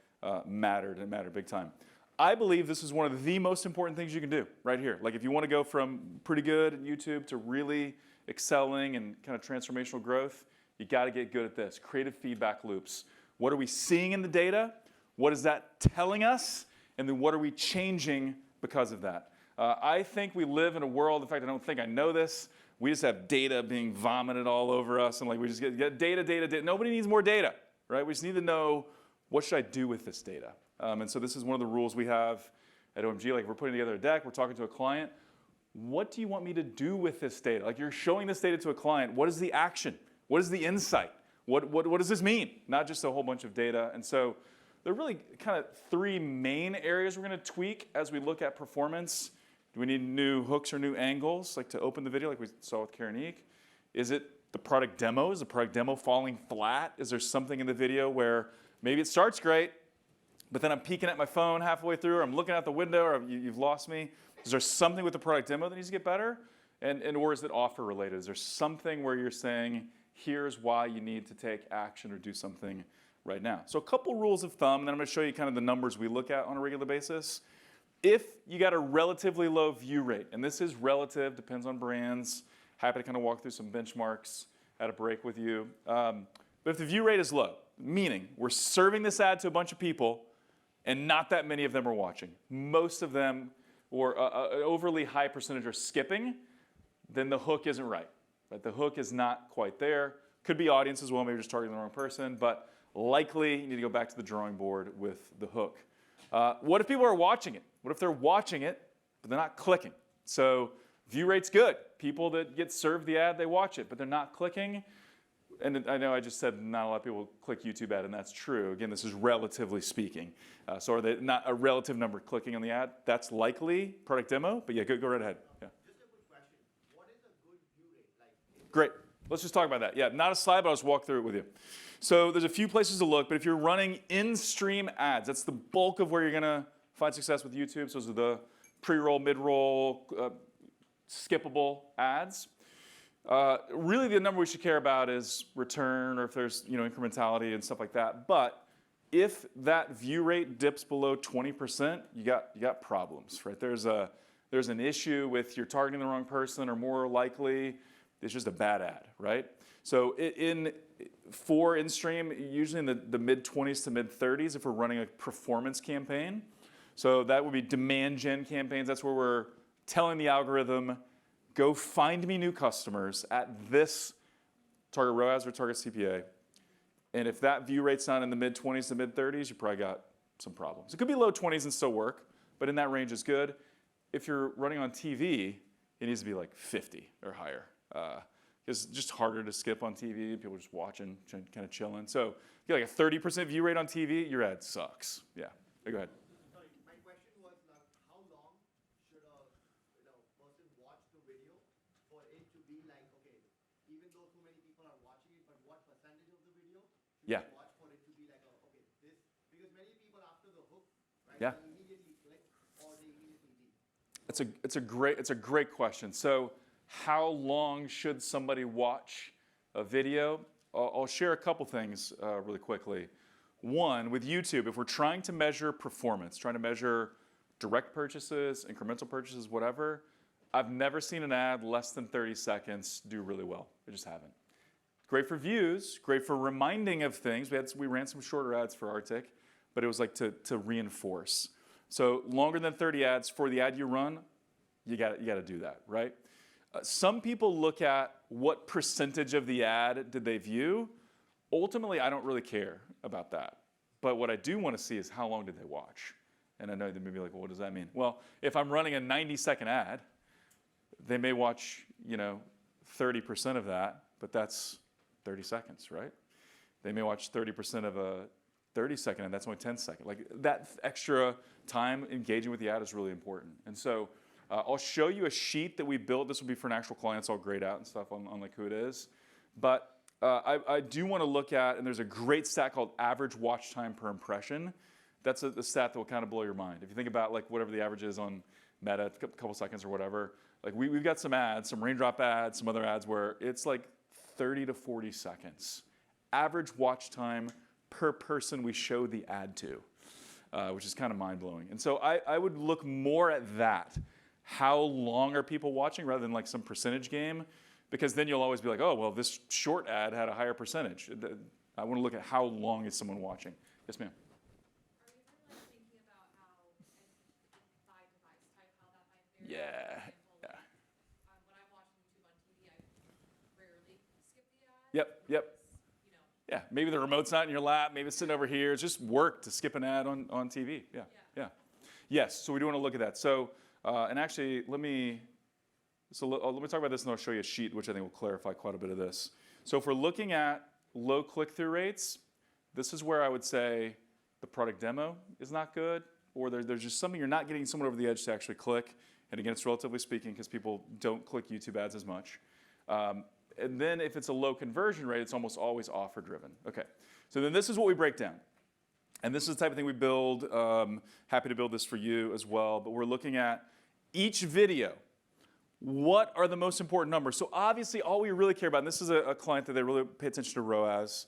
mattered, and mattered big time. I believe this is one of the most important things you can do right here. If you want to go from pretty good at YouTube to really excelling and kind of transformational growth, you got to get good at this. Creative feedback loops. What are we seeing in the data? What is that telling us? And then what are we changing because of that? I think we live in a world, in fact, I don't think I know this, we just have data being vomited all over us, and we just get data. Nobody needs more data, right? We just need to know, what should I do with this data? And so this is one of the rules we have at OMG. We're putting together a deck, we're talking to a client. What do you want me to do with this data? You're showing this data to a client. What is the action? What is the insight? What does this mean? Not just a whole bunch of data. And so there are really kind of 3 main areas we're going to tweak as we look at performance Do we need new hooks or new angles, like to open the video, like we saw with Karanique? Is it the product demo? Is the product demo falling flat? Is there something in the video where maybe it starts great, but then I'm peeking at my phone halfway through, or I'm looking out the window, or you've lost me? Is there something with the product demo that needs to get better? Or is it offer related? Is there something where you're saying, here's why you need to take action or do something right now? So a couple rules of thumb, and then I'm going to show you kind of the numbers we look at on a regular basis. If you got a relatively low view rate, and this is relative, depends on brands, happy to kind of walk through some benchmarks at a break with you. But if the view rate is low, meaning we're serving this ad to a bunch of people and not that many of them are watching, most of them, or an overly high percentage are skipping, then the hook isn't right. The hook is not quite there. Could be audience as well, maybe you're just targeting the wrong person, but likely you need to go back to the drawing board with the hook. What if people are watching it? What if they're watching it, but they're not clicking? So view rate's good. People that get served the ad, they watch it, but they're not clicking. And I know I just said not a lot of people click YouTube ad, and that's true. Again, this is relatively speaking. So are they not a relative number clicking on the ad? That's likely product demo, but yeah, go right ahead. Yeah. Just a quick question. What is a good view rate? Great. Let's just talk about that. Yeah, not a slide, but I'll just walk through it with you. So there's a few places to look, but if you're running in-stream ads, that's the bulk of where you're going to find success with YouTube. So those are the pre-roll, mid-roll, skippable ads. Really, the number we should care about is return, or if there's incrementality and stuff like that. But if that view rate dips below 20%, you got problems, right? There's an issue with you're targeting the wrong person, or more likely, it's just a bad ad, right? So for in-stream, usually in the mid-20s to mid-30s if we're running a performance campaign. So that would be demand gen campaigns. That's where we're telling the algorithm, go find me new customers at this target ROAS or target CPA. And if that view rate's not in the mid-20s to mid-30s, you probably got some problems. It could be low 20s and still work, but in that range is good. If you're running on TV, it needs to be like 50 or higher. It's just harder to skip on TV. People are just watching, kind of chilling. So if you get like a 30% view rate on TV, your ad sucks. Yeah, go ahead. Sorry, my question was how long should a person watch the video for it to be like, okay, even though too many people are watching it, but what percentage of the video should I watch for it to be like, okay, this? Because many people after the hook, right, they immediately click or they immediately leave. It's a great question. So how long should somebody watch a video? I'll share a couple things really quickly. One, with YouTube, if we're trying to measure performance, trying to measure direct purchases, incremental purchases, whatever, I've never seen an ad less than 30 seconds do really well. I just haven't. Great for views, great for reminding of things. We ran some shorter ads for Arctic, but it was like to reinforce. So longer than 30 ads for the ad you run, you got to do that, right? Some people look at what percentage of the ad did they view. Ultimately, I don't really care about that. But what I do want to see is how long did they watch? And I know they may be like, well, what does that mean? Well, if I'm running a 90-second ad, they may watch 30% of that, but that's 30 seconds, right? They may watch 30% of a 30-second ad, that's only 10 seconds. Like that extra time engaging with the ad is really important. And so I'll show you a sheet that we built. This will be for an actual client, so I'll grade out and stuff on like who it is. But I do want to look at, and there's a great stat called average watch time per impression. That's a stat that will kind of blow your mind. If you think about like whatever the average is on Meta, a couple seconds or whatever, like we've got some ads, some raindrop ads, some other ads where it's like 30 to 40 seconds. Average watch time per person we show the ad to, which is kind of mind-blowing. And so I would look more at that. How long are people watching rather than like some percentage game? Because then you'll always be like, oh, well, this short ad had a higher percentage. I want to look at how long is someone watching. Yes, ma'am. Yeah. When I'm watching YouTube on TV, I rarely skip the ad. Yep. Yeah, maybe the remote's not in your lap, maybe it's sitting over here. It's just work to skip an ad on TV. Yeah. Yes, so we do want to look at that. So, and actually, let me talk about this and I'll show you a sheet which I think will clarify quite a bit of this. So if we're looking at low click-through rates, this is where I would say the product demo is not good, or there's just something you're not getting someone over the edge to actually click. And again, it's relatively speaking because people don't click YouTube ads as much. And then if it's a low conversion rate, it's almost always offer driven. Okay, so then this is what we break down. And this is the type of thing we build. Happy to build this for you as well. But we're looking at each video. What are the most important numbers? So obviously all we really care about, and this is a client that they really pay attention to ROAS.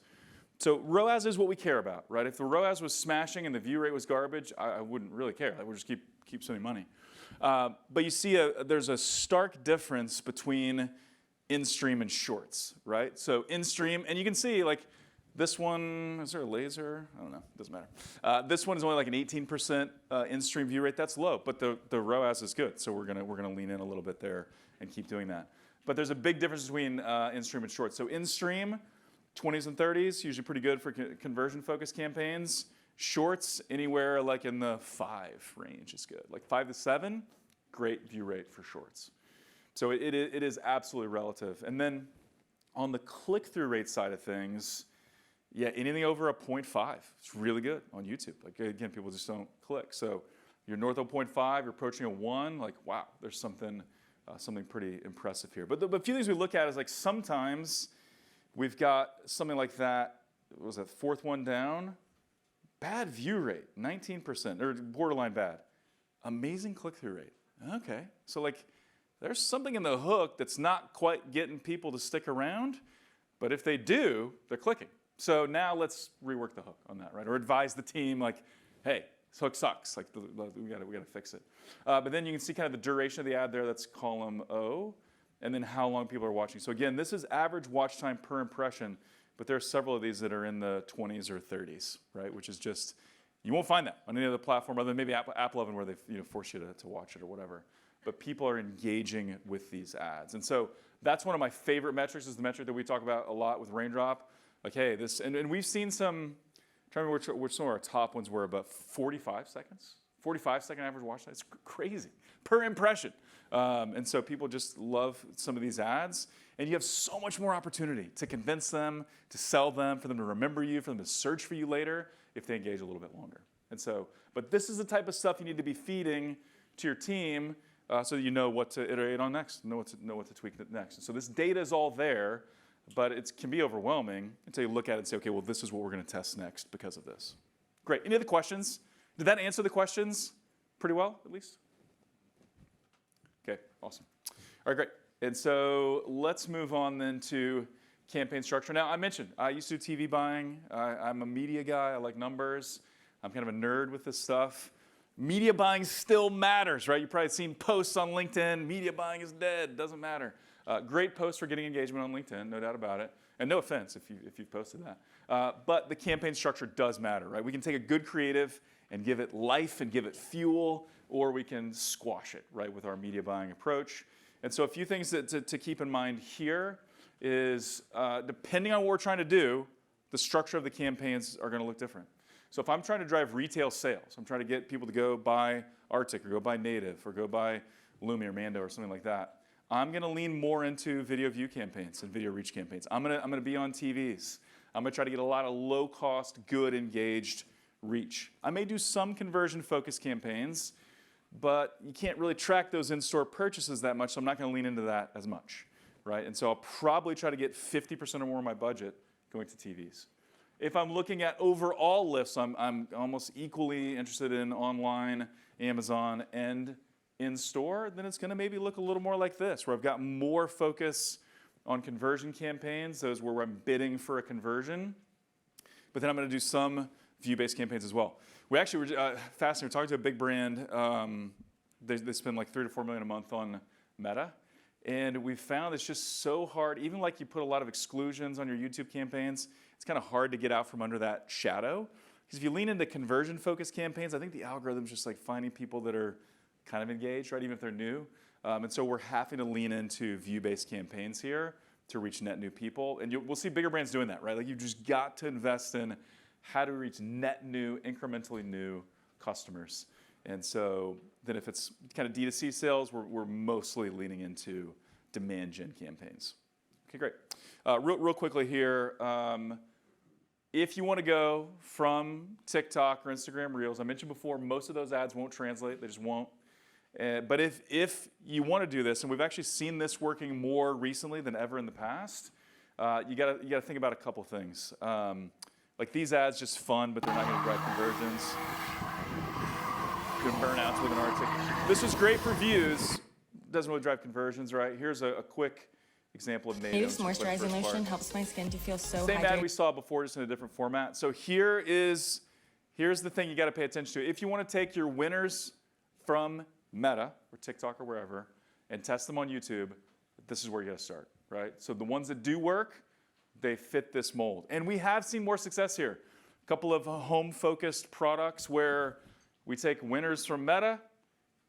So ROAS is what we care about, right? If the ROAS was smashing and the view rate was garbage, I wouldn't really care. I would just keep spending money. But you see there's a stark difference between in-stream and shorts, right? So in-stream, and you can see like this one, is there a laser? I don't know, doesn't matter. This one is only like an 18% in-stream view rate. That's low, but the ROAS is good. So we're gonna lean in a little bit there and keep doing that. But there's a big difference between in-stream and shorts. So in-stream, 20s and 30s, usually pretty good for conversion-focused campaigns. Shorts, anywhere like in the 5 range is good. Like 5 to 7, great view rate for shorts. So it is absolutely relative. And then on the click-through rate side of things, yeah, anything over a 0.5, it's really good on YouTube. Like again, people just don't click. So you're north of 0.5, you're approaching a 1, like wow, there's something pretty impressive here. But a few things we look at is like sometimes we've got something like that, what was that, 4th one down? Bad view rate, 19%, or borderline bad. Amazing click-through rate. Okay, so like there's something in the hook that's not quite getting people to stick around, but if they do, they're clicking. So now let's rework the hook on that, right? Or advise the team like, hey, this hook sucks. Like we gotta fix it. But then you can see kind of the duration of the ad there. That's column O, and then how long people are watching. So again, this is average watch time per impression, but there are several of these that are in the 20s or 30s, right? Which is just, you won't find that on any other platform other than maybe Apple Oven where they force you to watch it or whatever. But people are engaging with these ads. And so that's one of my favorite metrics, is the metric that we talk about a lot with Raindrop. Like, hey, this, and we've seen some, I'm trying to remember which some of our top ones were, about 45 seconds. 45-second average watch time. It's crazy per impression. And so people just love some of these ads. And you have so much more opportunity to convince them, to sell them, for them to remember you, for them to search for you later if they engage a little bit longer. And so, but this is the type of stuff you need to be feeding to your team so that you know what to iterate on next, know what to tweak next. And so this data is all there, but it can be overwhelming until you look at it and say, okay, well, this is what we're going to test next because of this. Great. Any other questions? Did that answer the questions pretty well, at least? Okay, awesome. All right, great. And so let's move on then to campaign structure. Now, I mentioned I used to do TV buying. I'm a media guy. I like numbers. I'm kind of a nerd with this stuff. Media buying still matters, right? You've probably seen posts on LinkedIn. Media buying is dead. Doesn't matter. Great post for getting engagement on LinkedIn, no doubt about it. And no offense if you've posted that. But the campaign structure does matter, right? We can take a good creative and give it life and give it fuel, or we can squash it, right, with our media buying approach. And so a few things to keep in mind here is depending on what we're trying to do, the structure of the campaigns are going to look different. So if I'm trying to drive retail sales, I'm trying to get people to go buy Arctic or go buy Native or go buy Lumi or Mando or something like that, I'm going to lean more into video view campaigns and video reach campaigns. I'm going to be on TVs. I'm going to try to get a lot of low-cost, good, engaged reach. I may do some conversion-focused campaigns, but you can't really track those in-store purchases that much, so I'm not going to lean into that as much, right? And so I'll probably try to get 50% or more of my budget going to TVs. If I'm looking at overall lifts, I'm almost equally interested in online, Amazon, and in-store, then it's going to maybe look a little more like this, where I've got more focus on conversion campaigns, those where I'm bidding for a conversion. But then I'm going to do some view-based campaigns as well. We actually were fascinated. We're talking to a big brand. They spend like $3 to $4 million a month on Meta. And we found it's just so hard, even like you put a lot of exclusions on your YouTube campaigns, it's kind of hard to get out from under that shadow. Because if you lean into conversion-focused campaigns, I think the algorithm's just like finding people that are kind of engaged, right, even if they're new. And so we're having to lean into view-based campaigns here to reach net new people. And we'll see bigger brands doing that, right? Like you've just got to invest in how to reach net new, incrementally new customers. And so then if it's kind of D2C sales, we're mostly leaning into demand gen campaigns. Okay, great. Real quickly here, if you want to go from TikTok or Instagram Reels, I mentioned before, most of those ads won't translate. They just won't. But if you want to do this, and we've actually seen this working more recently than ever in the past, you gotta think about a couple things. Like these ads, just fun, but they're not going to drive conversions. Good burnouts with an article. This was great for views. Doesn't really drive conversions, right? Here's a quick example of native. Native's moisturizing lotion helps my skin to feel so Same hydrated. ad we saw before, just in a different format. So here's the thing you got to pay attention to. If you want to take your winners from Meta or TikTok or wherever and test them on YouTube, this is where you got to start, right? So the ones that do work, they fit this mold. And we have seen more success here. A couple of home-focused products where we take winners from Meta,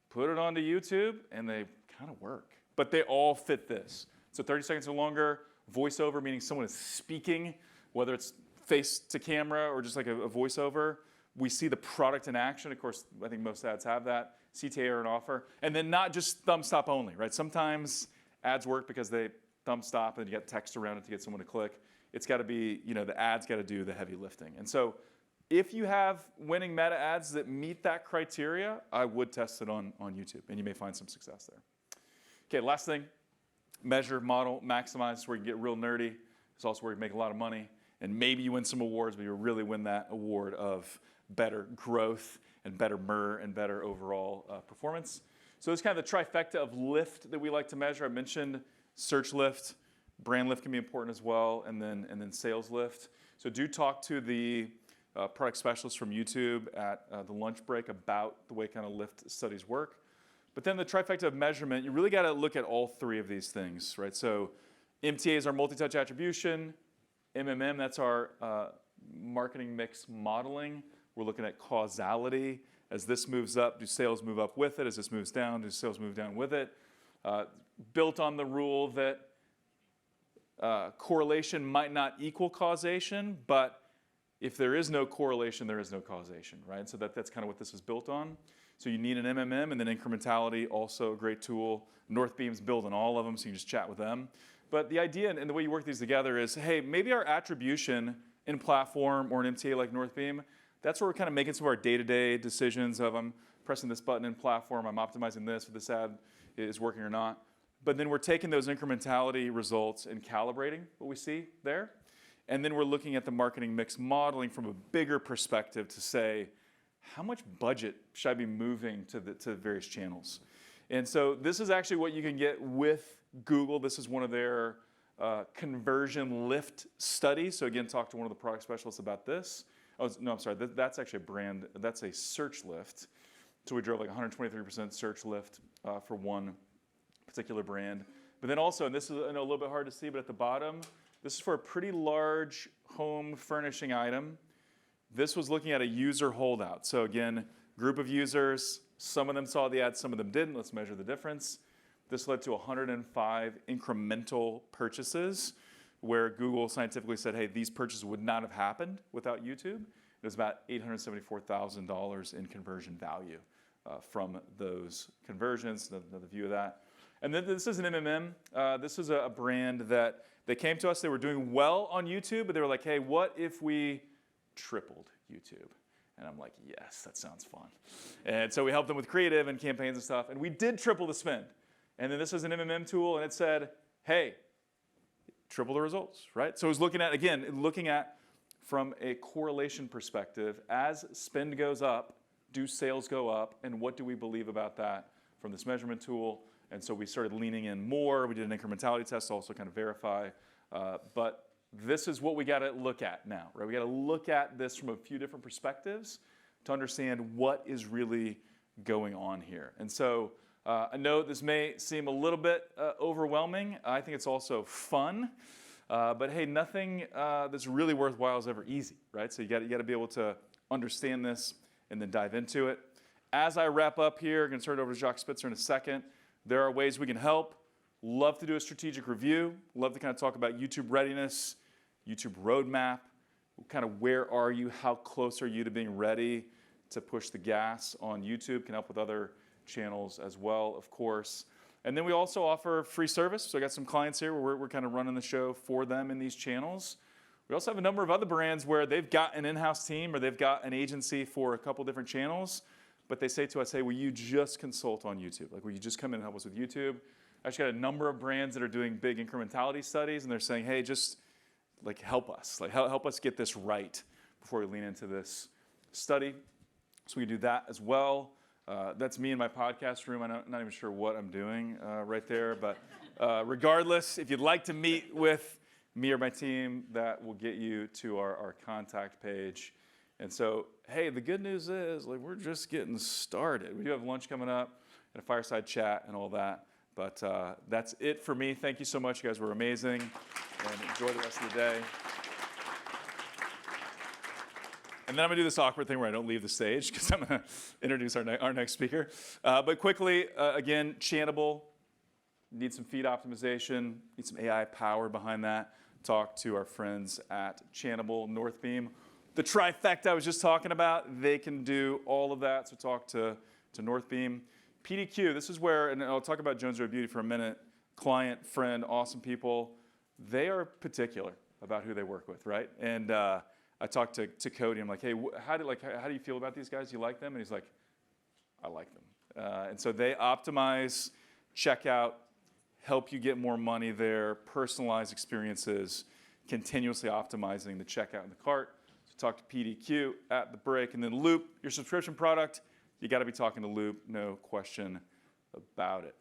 put it onto YouTube, and they kind of work. But they all fit this. So 30 seconds or longer, voiceover, meaning someone is speaking, whether it's face to camera or just like a voiceover. We see the product in action. Of course, I think most ads have that. CTA or an offer. And then not just thumb stop only, right? Sometimes ads work because they thumb stop and you got text around it to get someone to click. It's got to be, the ad's got to do the heavy lifting. And so if you have winning Meta ads that meet that criteria, I would test it on YouTube, and you may find some success there. Okay, last thing, measure, model, maximize, where you get real nerdy. It's also where you make a lot of money, and maybe you win some awards, but you really win that award of better growth and better MER and better overall performance. So it's kind of the trifecta of lift that we like to measure. I mentioned search lift, brand lift can be important as well, and then sales lift. So do talk to the product specialists from YouTube at the lunch break about the way kind of lift studies work. But then the trifecta of measurement, you really got to look at all three of these things, right? So MTA is our multi-touch attribution. MMM, that's our marketing mix modeling. We're looking at causality. As this moves up, do sales move up with it? As this moves down, do sales move down with it? Built on the rule that correlation might not equal causation, but if there is no correlation, there is no causation, right? So that's kind of what this is built on. So you need an MMM, and then incrementality, also a great tool. Northbeam's built on all of them, so you can just chat with them. But the idea and the way you work these together is, hey, maybe our attribution in platform or an MTA like Northbeam, that's where we're kind of making some of our day-to-day decisions of I'm pressing this button in platform, I'm optimizing this, if this ad is working or not. But then we're taking those incrementality results and calibrating what we see there. And then we're looking at the marketing mix modeling from a bigger perspective to say, how much budget should I be moving to the various channels? And so this is actually what you can get with Google. This is one of their conversion lift studies. So again, talk to one of the product specialists about this. Oh, no, I'm sorry, that's actually a brand, that's a search lift. So we drove like 123% search lift for one particular brand. But then also, and this is I know a little bit hard to see, but at the bottom, this is for a pretty large home furnishing item. This was looking at a user holdout. So again, group of users, some of them saw the ad, some of them didn't. Let's measure the difference. This led to 105 incremental purchases where Google scientifically said, hey, these purchases would not have happened without YouTube. It was about $874,000 in conversion value from those conversions, another view of that. And then this is an MMM. This is a brand that they came to us. They were doing well on YouTube, but they were like, hey, what if we tripled YouTube? And I'm like, yes, that sounds fun. And so we helped them with creative and campaigns and stuff, and we did triple the spend. And then this is an MMM tool, and it said, hey, triple the results, right? So it was looking at from a correlation perspective, as spend goes up, do sales go up, and what do we believe about that from this measurement tool? And so we started leaning in more. We did an incrementality test to also kind of verify. But this is what we got to look at now, right? We got to look at this from a few different perspectives to understand what is really going on here. And so I know this may seem a little bit overwhelming. I think it's also fun. But hey, nothing that's really worthwhile is ever easy, right? So you got to be able to understand this and then dive into it. As I wrap up here, I'm going to turn it over to Jacques Spitzer in a second. There are ways we can help. Love to do a strategic review. Love to kind of talk about YouTube readiness, YouTube roadmap, kind of where are you, how close are you to being ready to push the gas on YouTube. Can help with other channels as well, of course. And then we also offer free service. So I got some clients here where we're kind of running the show for them in these channels. We also have a number of other brands where they've got an in-house team or they've got an agency for a couple different channels, but they say to us, hey, will you just consult on YouTube? Like, will you just come in and help us with YouTube? I actually got a number of brands that are doing big incrementality studies, and they're saying, hey, just like help us. Like help us get this right before we lean into this study. So we do that as well. That's me in my podcast room. I'm not even sure what I'm doing right there, but regardless, if you'd like to meet with me or my team, that will get you to our contact page. And so, hey, the good news is, like, we're just getting started. We do have lunch coming up and a fireside chat and all that. But that's it for me. Thank you so much. You guys were amazing. And enjoy the rest of the day. And then I'm going to do this awkward thing where I don't leave the stage because I'm going to introduce our next speaker. But quickly, again, Channable. Need some feed optimization. Need some AI power behind that. Talk to our friends at Channable, Northbeam. The Trifecta I was just talking about, they can do all of that. So talk to Northbeam. PDQ, this is where, and I'll talk about Jones Road Beauty for a minute. Client, friend, awesome people. They are particular about who they work with, right? And I talked to Cody. I'm like, hey, how do you feel about these guys? You like them? And he's like, I like them. And so they optimize checkout, help you get more money there, personalized experiences, continuously optimizing the checkout in the cart. So talk to PDQ at the break. And then Loop, your subscription product. You got to be talking to Loop, no question about it.